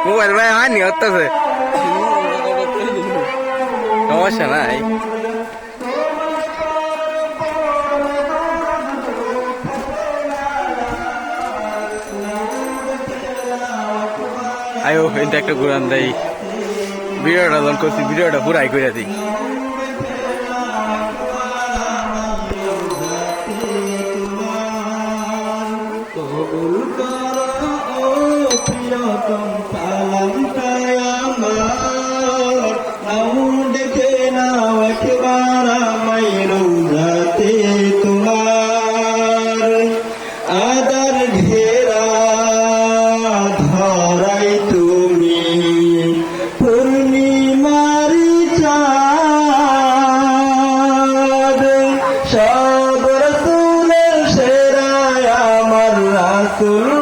mobile ভাই হানি হতেছে সমস্যা নাই আয়ো এটা একটা ঘুরান দেয় ভিডিওটা যখন করছি ভিডিওটা পুরাই করে দিই তোমার আদার ঘেরা ধরাই তুমি পূর্ণিমারি চাঁদ সব রাসূলের সেরা আমার রাসূল